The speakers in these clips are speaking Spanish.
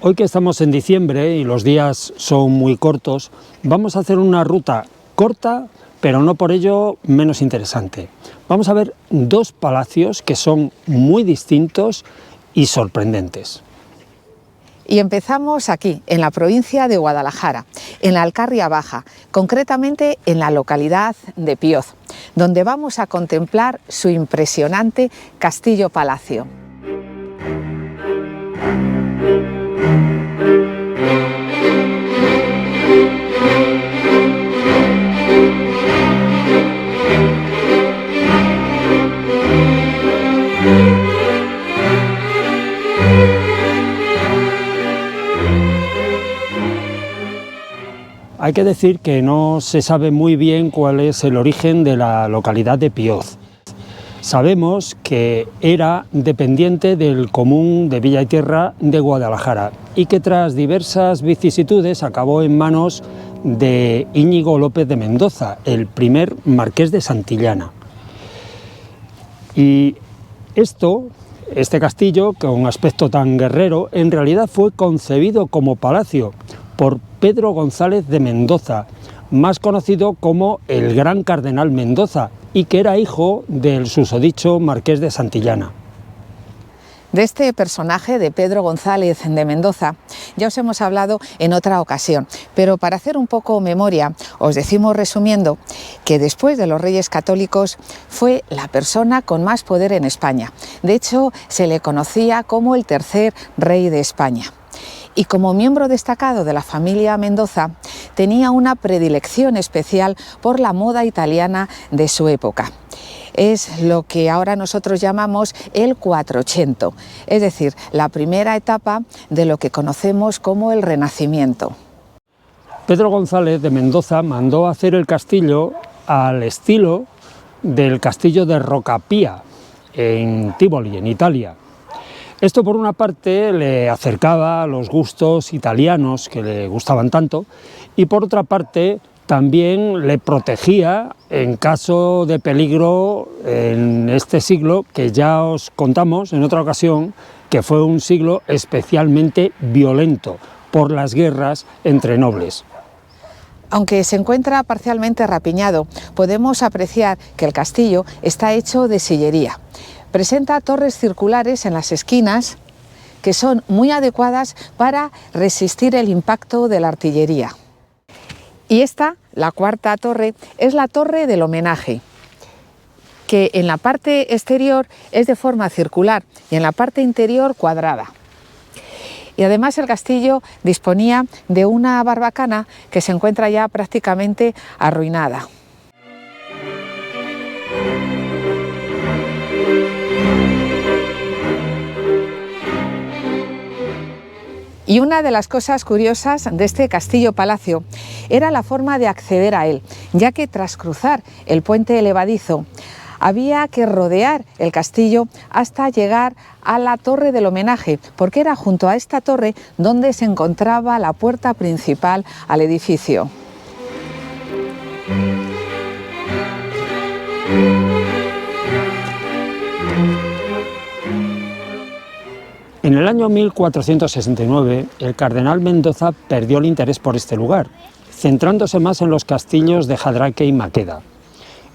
Hoy que estamos en diciembre y los días son muy cortos, vamos a hacer una ruta corta, pero no por ello menos interesante. Vamos a ver dos palacios que son muy distintos y sorprendentes. Y empezamos aquí, en la provincia de Guadalajara, en la Alcarria Baja, concretamente en la localidad de Pioz, donde vamos a contemplar su impresionante castillo-palacio. Hay que decir que no se sabe muy bien cuál es el origen de la localidad de Pioz. Sabemos que era dependiente del común de Villa y Tierra de Guadalajara y que tras diversas vicisitudes acabó en manos de Íñigo López de Mendoza, el primer marqués de Santillana. Y este castillo, con aspecto tan guerrero, en realidad fue concebido como palacio por Pedro González de Mendoza, más conocido como el Gran Cardenal Mendoza, y que era hijo del susodicho marqués de Santillana. De este personaje de Pedro González de Mendoza ya os hemos hablado en otra ocasión, pero para hacer un poco memoria os decimos resumiendo que después de los Reyes Católicos fue la persona con más poder en España. De hecho, se le conocía como el tercer rey de España. Y como miembro destacado de la familia Mendoza, tenía una predilección especial por la moda italiana de su época. Es lo que ahora nosotros llamamos el Quattrocento, es decir, la primera etapa de lo que conocemos como el Renacimiento. Pedro González de Mendoza mandó hacer el castillo al estilo del castillo de Rocapia, en Tivoli, en Italia. Esto por una parte le acercaba a los gustos italianos que le gustaban tanto y por otra parte también le protegía en caso de peligro en este siglo que ya os contamos en otra ocasión que fue un siglo especialmente violento por las guerras entre nobles. Aunque se encuentra parcialmente rapiñado, podemos apreciar que el castillo está hecho de sillería. Presenta torres circulares en las esquinas que son muy adecuadas para resistir el impacto de la artillería. Y esta, la cuarta torre, es la torre del homenaje, que en la parte exterior es de forma circular y en la parte interior cuadrada. Y además el castillo disponía de una barbacana que se encuentra ya prácticamente arruinada. Y una de las cosas curiosas de este castillo-palacio era la forma de acceder a él, ya que tras cruzar el puente elevadizo había que rodear el castillo hasta llegar a la torre del homenaje, porque era junto a esta torre donde se encontraba la puerta principal al edificio. En el año 1469, el cardenal Mendoza perdió el interés por este lugar, centrándose más en los castillos de Jadraque y Maqueda.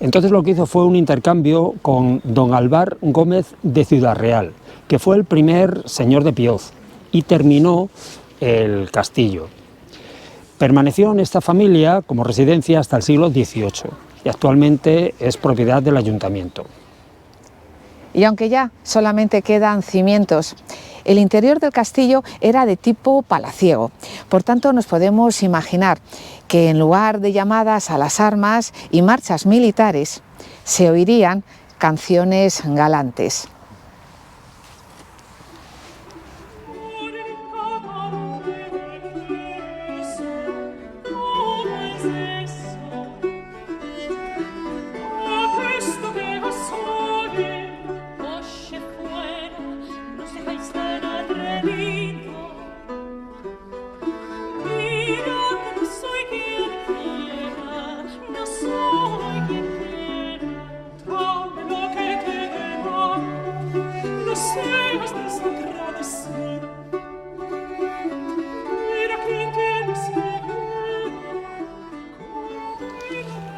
Entonces lo que hizo fue un intercambio con don Alvar Gómez de Ciudad Real, que fue el primer señor de Pioz, y terminó el castillo. Permaneció en esta familia como residencia hasta el siglo XVIII y actualmente es propiedad del ayuntamiento. Y aunque ya solamente quedan cimientos, el interior del castillo era de tipo palaciego. Por tanto, nos podemos imaginar que en lugar de llamadas a las armas y marchas militares, se oirían canciones galantes.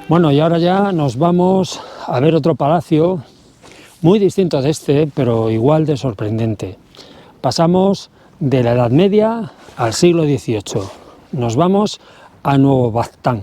Bueno, y ahora ya nos vamos a ver otro palacio muy distinto de este, pero igual de sorprendente. Pasamos de la Edad Media al siglo XVIII. Nos vamos a Nuevo Baztán.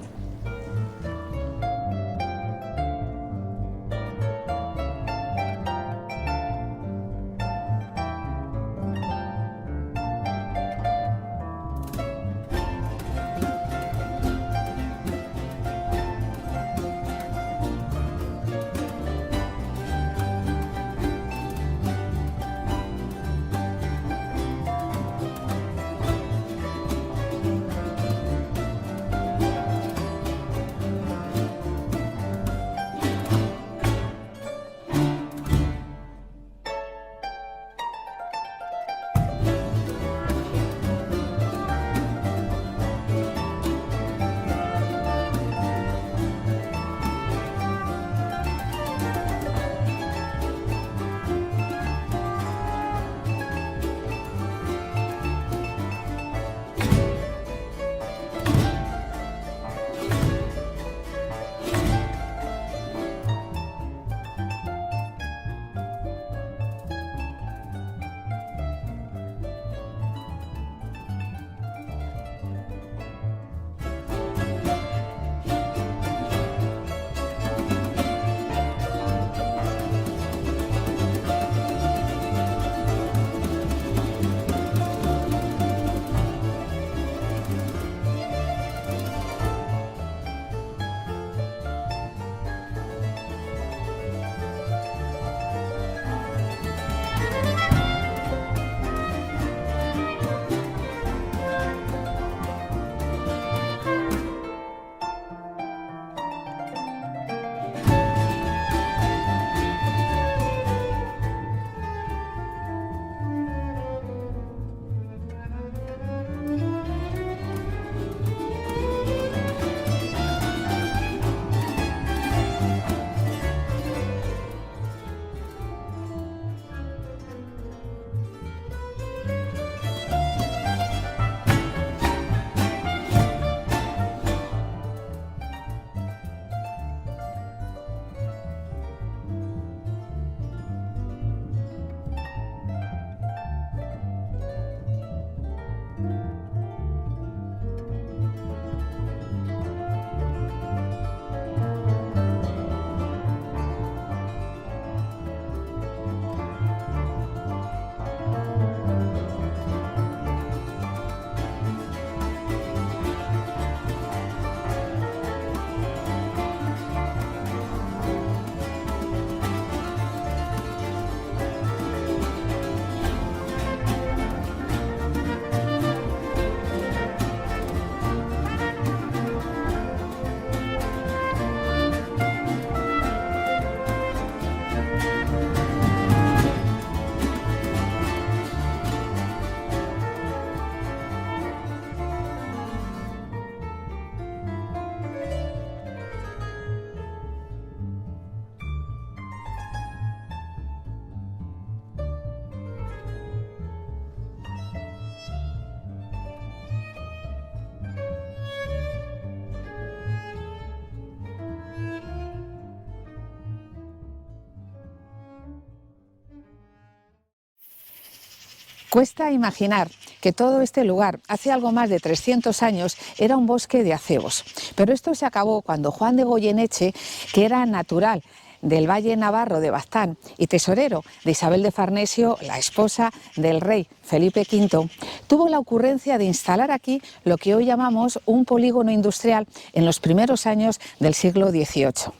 Cuesta imaginar que todo este lugar, hace algo más de 300 años, era un bosque de acebos. Pero esto se acabó cuando Juan de Goyeneche, que era natural del Valle Navarro de Baztán y tesorero de Isabel de Farnesio, la esposa del rey Felipe V, tuvo la ocurrencia de instalar aquí lo que hoy llamamos un polígono industrial en los primeros años del siglo XVIII.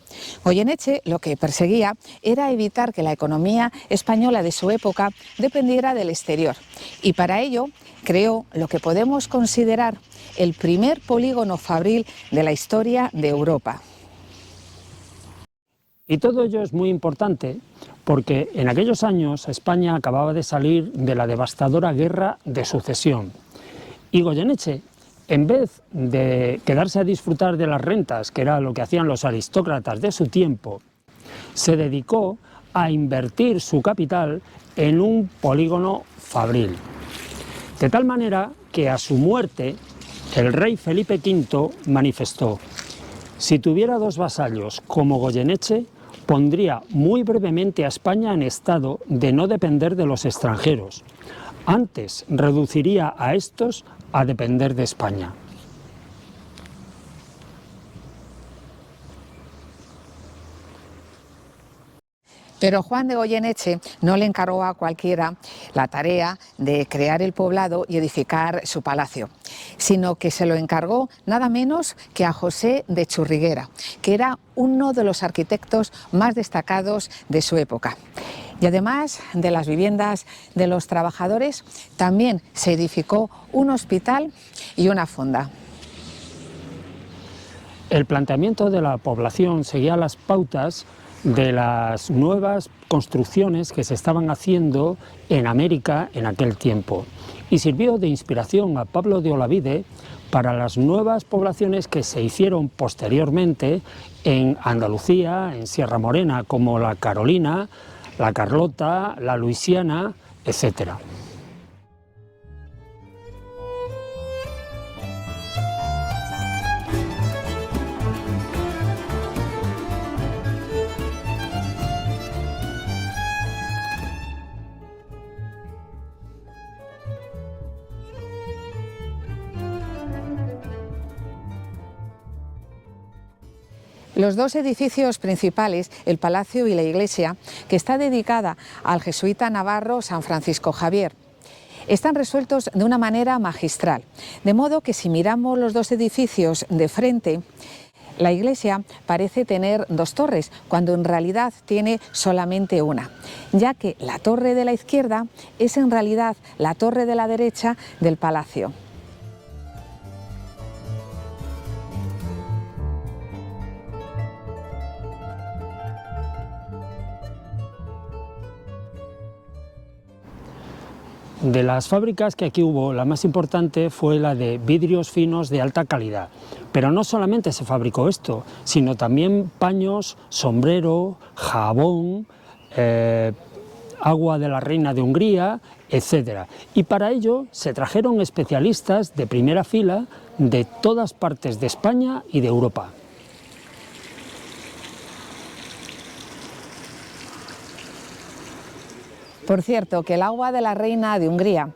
Goyeneche lo que perseguía era evitar que la economía española de su época dependiera del exterior, y para ello creó lo que podemos considerar el primer polígono fabril de la historia de Europa. Y todo ello es muy importante porque en aquellos años España acababa de salir de la devastadora Guerra de Sucesión. Y Goyeneche, en vez de quedarse a disfrutar de las rentas, que era lo que hacían los aristócratas de su tiempo, se dedicó a invertir su capital en un polígono fabril. De tal manera que a su muerte el rey Felipe V manifestó: Si tuviera dos vasallos como Goyeneche, pondría muy brevemente a España en estado de no depender de los extranjeros. Antes reduciría a estos a depender de España. Pero Juan de Goyeneche no le encargó a cualquiera la tarea de crear el poblado y edificar su palacio, sino que se lo encargó nada menos que a José de Churriguera, que era uno de los arquitectos más destacados de su época. Y además de las viviendas de los trabajadores, también se edificó un hospital y una fonda. El planteamiento de la población seguía las pautas de las nuevas construcciones que se estaban haciendo en América en aquel tiempo y sirvió de inspiración a Pablo de Olavide para las nuevas poblaciones que se hicieron posteriormente en Andalucía, en Sierra Morena, como la Carolina, la Carlota, la Luisiana, etc. Los dos edificios principales, el palacio y la iglesia, que está dedicada al jesuita navarro San Francisco Javier, están resueltos de una manera magistral, de modo que si miramos los dos edificios de frente, la iglesia parece tener dos torres, cuando en realidad tiene solamente una, ya que la torre de la izquierda es en realidad la torre de la derecha del palacio. De las fábricas que aquí hubo, la más importante fue la de vidrios finos de alta calidad. Pero no solamente se fabricó esto, sino también paños, sombrero, jabón, agua de la reina de Hungría, etc. Y para ello se trajeron especialistas de primera fila de todas partes de España y de Europa. Por cierto, que el agua de la reina de Hungría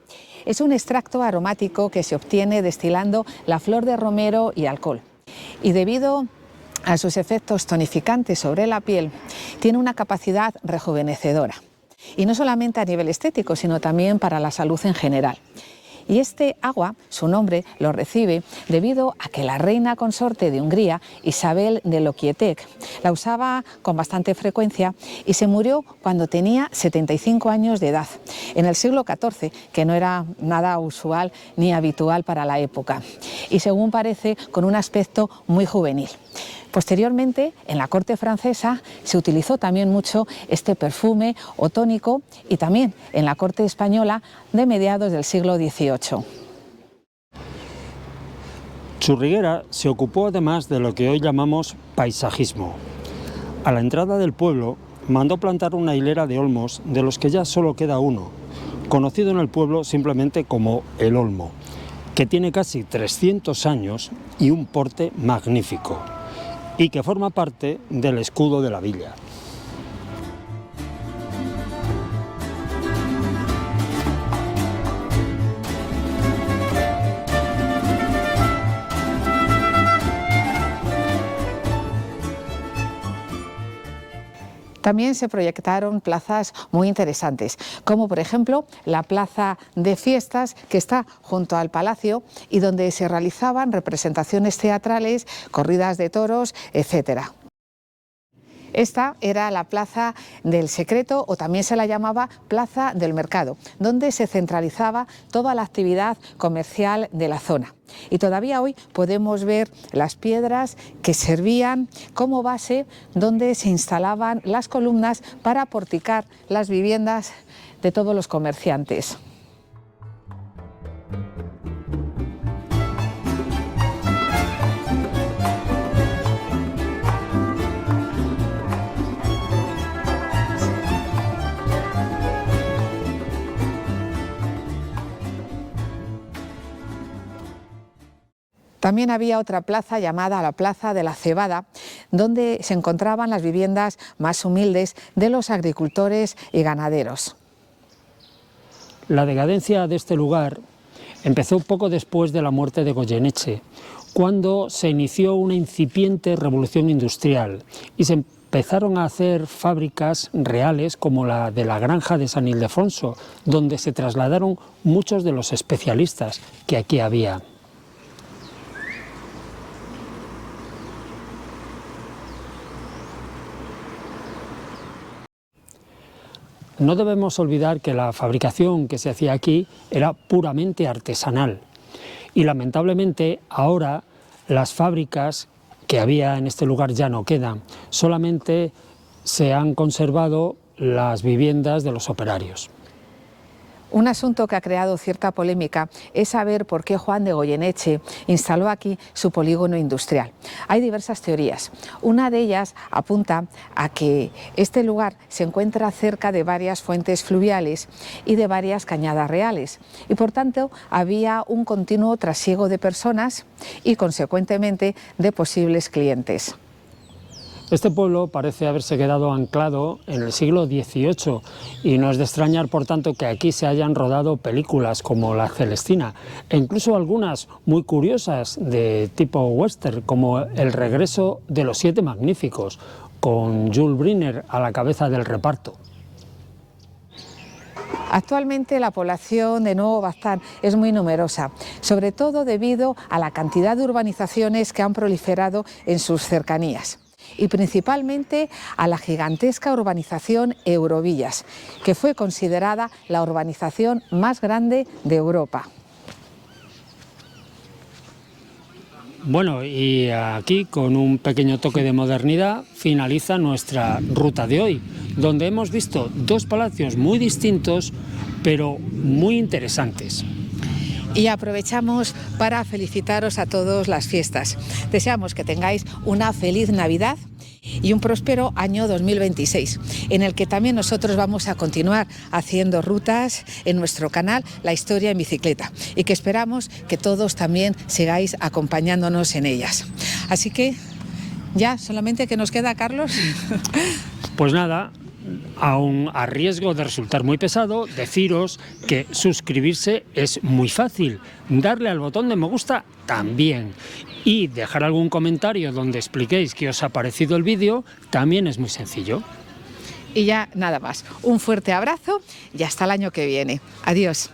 es un extracto aromático que se obtiene destilando la flor de romero y alcohol. Y debido a sus efectos tonificantes sobre la piel, tiene una capacidad rejuvenecedora. Y no solamente a nivel estético, sino también para la salud en general. Y este agua, su nombre, lo recibe debido a que la reina consorte de Hungría, Isabel de Lokietek, la usaba con bastante frecuencia y se murió cuando tenía 75 años de edad, en el siglo XIV, que no era nada usual ni habitual para la época, y según parece con un aspecto muy juvenil. Posteriormente, en la corte francesa, se utilizó también mucho este perfume o tónico y también en la corte española de mediados del siglo XVIII. Churriguera se ocupó además de lo que hoy llamamos paisajismo. A la entrada del pueblo mandó plantar una hilera de olmos de los que ya solo queda uno, conocido en el pueblo simplemente como el Olmo, que tiene casi 300 años y un porte magnífico, y que forma parte del escudo de la villa. También se proyectaron plazas muy interesantes, como por ejemplo la plaza de fiestas que está junto al palacio y donde se realizaban representaciones teatrales, corridas de toros, etc. Esta era la Plaza del Secreto, o también se la llamaba Plaza del Mercado, donde se centralizaba toda la actividad comercial de la zona. Y todavía hoy podemos ver las piedras que servían como base donde se instalaban las columnas para porticar las viviendas de todos los comerciantes. También había otra plaza llamada la Plaza de la Cebada, donde se encontraban las viviendas más humildes de los agricultores y ganaderos. La decadencia de este lugar empezó poco después de la muerte de Goyeneche, cuando se inició una incipiente revolución industrial y se empezaron a hacer fábricas reales como la de la granja de San Ildefonso, donde se trasladaron muchos de los especialistas que aquí había. No debemos olvidar que la fabricación que se hacía aquí era puramente artesanal y lamentablemente ahora las fábricas que había en este lugar ya no quedan, solamente se han conservado las viviendas de los operarios. Un asunto que ha creado cierta polémica es saber por qué Juan de Goyeneche instaló aquí su polígono industrial. Hay diversas teorías. Una de ellas apunta a que este lugar se encuentra cerca de varias fuentes fluviales y de varias cañadas reales y por tanto había un continuo trasiego de personas y consecuentemente de posibles clientes. Este pueblo parece haberse quedado anclado en el siglo XVIII y no es de extrañar, por tanto, que aquí se hayan rodado películas como La Celestina e incluso algunas muy curiosas de tipo western, como El regreso de los siete magníficos, con Jules Briner a la cabeza del reparto. Actualmente la población de Nuevo Baztán es muy numerosa, sobre todo debido a la cantidad de urbanizaciones que han proliferado en sus cercanías, y principalmente a la gigantesca urbanización Eurovillas, que fue considerada la urbanización más grande de Europa. Bueno, y aquí con un pequeño toque de modernidad finaliza nuestra ruta de hoy, donde hemos visto dos palacios muy distintos, pero muy interesantes. Y aprovechamos para felicitaros a todos las fiestas. Deseamos que tengáis una feliz Navidad y un próspero año 2026, en el que también nosotros vamos a continuar haciendo rutas en nuestro canal La Historia en Bicicleta y que esperamos que todos también sigáis acompañándonos en ellas. Así que ya solamente que nos queda, Carlos. Pues nada, aun a riesgo de resultar muy pesado, deciros que suscribirse es muy fácil, darle al botón de me gusta también y dejar algún comentario donde expliquéis qué os ha parecido el vídeo también es muy sencillo. Y ya nada más, un fuerte abrazo y hasta el año que viene. Adiós.